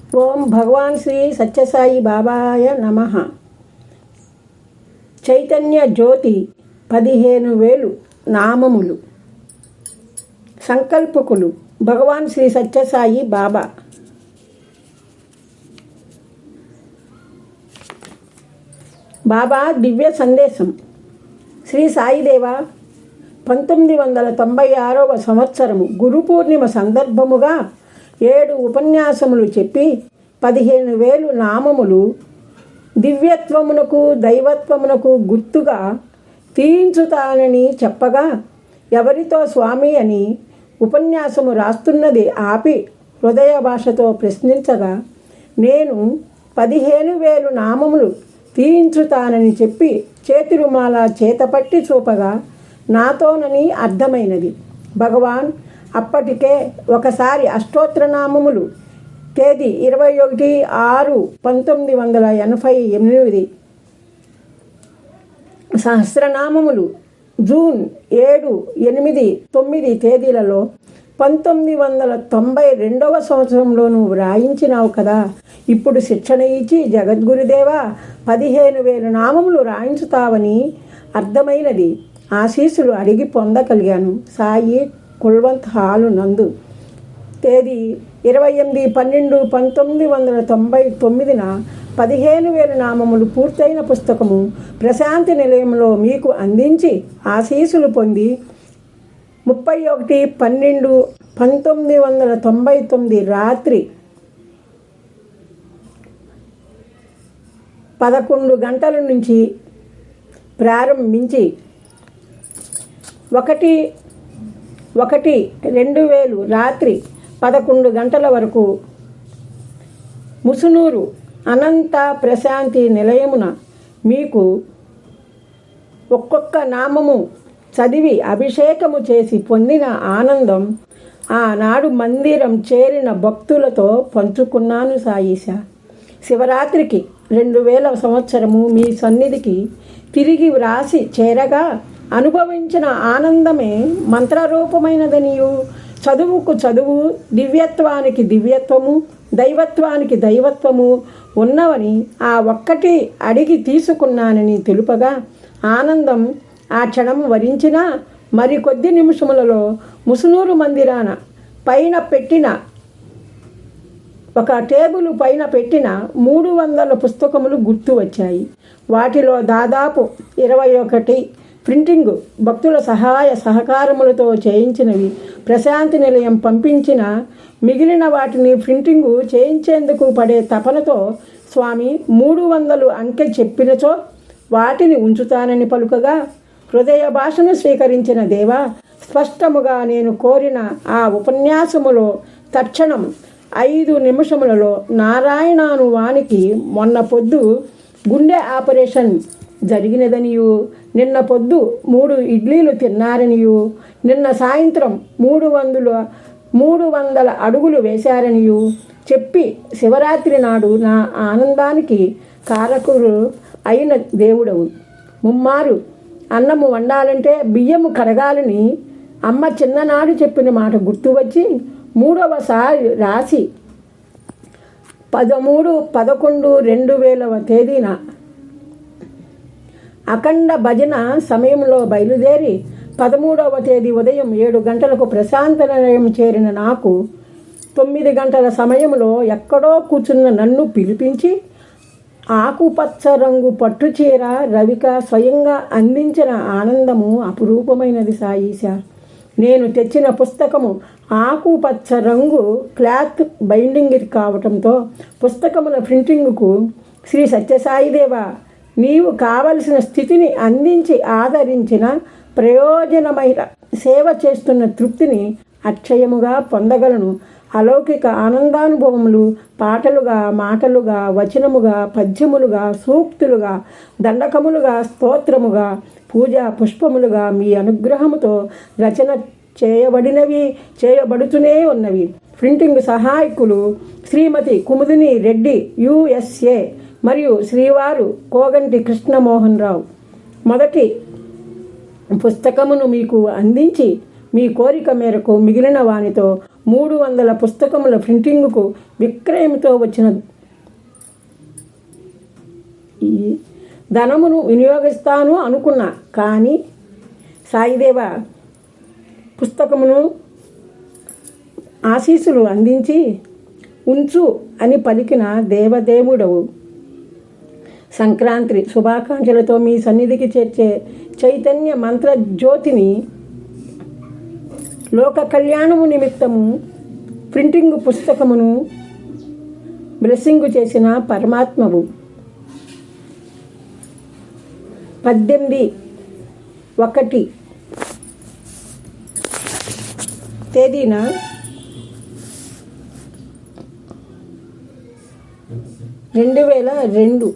ఓం భగవాన్ శ్రీ సత్యసాయి బాబాయ నమః. చైతన్య జ్యోతి 15,000 నామములు. సంకల్పకులు భగవాన్ శ్రీ సత్యసాయి బాబా. బాబా దివ్య సందేశం. శ్రీ సాయిదేవ 1996వ సంవత్సరము గురు పూర్ణిమ సందర్భముగా 7 ఉపన్యాసములు చెప్పి 15,000 నామములు దివ్యత్వమునకు దైవత్వమునకు గుర్తుగా తీయించుతానని చెప్పగా, ఎవరితో స్వామి అని ఉపన్యాసము రాస్తున్నది ఆపి హృదయ భాషతో ప్రశ్నించగా, నేను 15,000 నామములు తీయించుతానని చెప్పి చేతిరుమాల చేతపట్టి చూపగా నాతోనని అర్థమైనది. భగవాన్ అప్పటికే ఒకసారి అష్టోత్తరనామములు తేదీ 21/6/1988, సహస్రనామములు జూన్ 7, 8, 9 తేదీలలో 1992వ సంవత్సరంలోనూ వ్రాయించినావు కదా. ఇప్పుడు శిక్షణ ఇచ్చి జగద్గురుదేవా 15,000 నామములు రాయించుతావని అర్థమైనది. ఆశీస్సులు అడిగి పొందగలిగాను. సాయి కుల్వంత్ హాలు నందు తేదీ 28/12/1999న 15,000 నామములు పూర్తయిన పుస్తకము ప్రశాంతి నిలయంలో మీకు అందించి ఆశీస్సులు పొంది 31/12/1999 రాత్రి 11 గంటల నుంచి ప్రారంభించి 1/1/2000 రాత్రి 11 గంటల వరకు ముసునూరు అనంత ప్రశాంతి నిలయమున మీకు ఒక్కొక్క నామము చదివి అభిషేకము చేసి పొందిన ఆనందం ఆనాడు మందిరం చేరిన భక్తులతో పంచుకున్నాను సాయిషా. శివరాత్రికి 2000 సంవత్సరము మీ సన్నిధికి తిరిగి వ్రాసి చేరగా అనుభవించిన ఆనందమే మంత్రరూపమైనదనియు, చదువుకు చదువు, దివ్యత్వానికి దివ్యత్వము, దైవత్వానికి దైవత్వము ఉన్నవని ఆ ఒక్కటి అడిగి తీసుకున్నానని తెలుపగా, ఆనందం ఆ క్షణం వరించిన మరికొద్ది నిమిషములలో ముసునూరు మందిరాన పైన పెట్టిన ఒక టేబుల్ పైన పెట్టిన 300 పుస్తకములు గుర్తు వచ్చాయి. వాటిలో దాదాపు 21 ప్రింటింగ్ భక్తుల సహాయ సహకారములతో చేయించినవి. ప్రశాంతి నిలయం పంపించిన మిగిలిన వాటిని ప్రింటింగు చేయించేందుకు పడే తపనతో స్వామి 300 అంకె చెప్పినచో వాటిని ఉంచుతానని పలుకగా, హృదయ భాషను స్వీకరించిన దేవా, స్పష్టముగా నేను కోరిన ఆ ఉపన్యాసములో తక్షణం 5 నిమిషములలో నారాయణాను వానికి మొన్న పొద్దు గుండె ఆపరేషన్ జరిగినదనియు, నిన్న పొద్దు 3 ఇడ్లీలు తిన్నారనియు, నిన్న సాయంత్రం 300 అడుగులు వేశారనియు చెప్పి శివరాత్రి నాడు నా ఆనందానికి కారకుడు అయిన దేవుడవు. ముమ్మారు అన్నము వండాలంటే బియ్యము కడగాలని అమ్మ చిన్ననాడు చెప్పిన మాట గుర్తు వచ్చి 3వసారి రాసి 13/11/2000వ తేదీన అఖండ భజన సమయంలో బయలుదేరి 13వ తేదీ ఉదయం 7 గంటలకు ప్రశాంత నిలయం చేరిన నాకు 9 గంటల సమయంలో ఎక్కడో కూర్చున్న నన్ను పిలిపించి ఆకుపచ్చ రంగు పట్టుచీర రవిక స్వయంగా అందించిన ఆనందము అపురూపమైనది సాయిషా. నేను తెచ్చిన పుస్తకము ఆకుపచ్చ రంగు క్లాత్ బైండింగ్ కావటంతో పుస్తకముల ప్రింటింగ్కు శ్రీ సత్యసాయిదేవ నీవు కావలసిన స్థితిని అందించి ఆదరించిన ప్రయోజనమైన సేవ చేస్తున్న తృప్తిని అక్షయముగా పొందగలను. అలౌకిక ఆనందానుభవములు పాటలుగా, మాటలుగా, వచనముగా, పద్యములుగా, సూక్తులుగా, దండకములుగా, స్తోత్రముగా, పూజా పుష్పములుగా మీ అనుగ్రహముతో రచన చేయబడినవి, చేయబడుతూనే ఉన్నవి. ప్రింటింగ్ సహాయకులు శ్రీమతి కుముదిని రెడ్డి USA మరియు శ్రీవారు కోగంటి కృష్ణమోహన్ రావు. మొదటి పుస్తకమును మీకు అందించి మీ కోరిక మేరకు మిగిలిన వానితో 300 పుస్తకముల ప్రింటింగుకు విక్రయంతో వచ్చిన ఈ ధనమును వినియోగిస్తాను అనుకున్నా. కానీ సాయిదేవ పుస్తకమును ఆశీస్సులు అందించి ఉంచు అని పలికిన దేవదేవుడవు. సంక్రాంతి శుభాకాంక్షలతో మీ సన్నిధికి చేర్చే చైతన్య మంత్ర జ్యోతిని లోక కళ్యాణము నిమిత్తము ప్రింటింగ్ పుస్తకమును బ్లెస్సింగ్ చేసిన పరమాత్మవు. 18/1 తేదీన రెండు 2002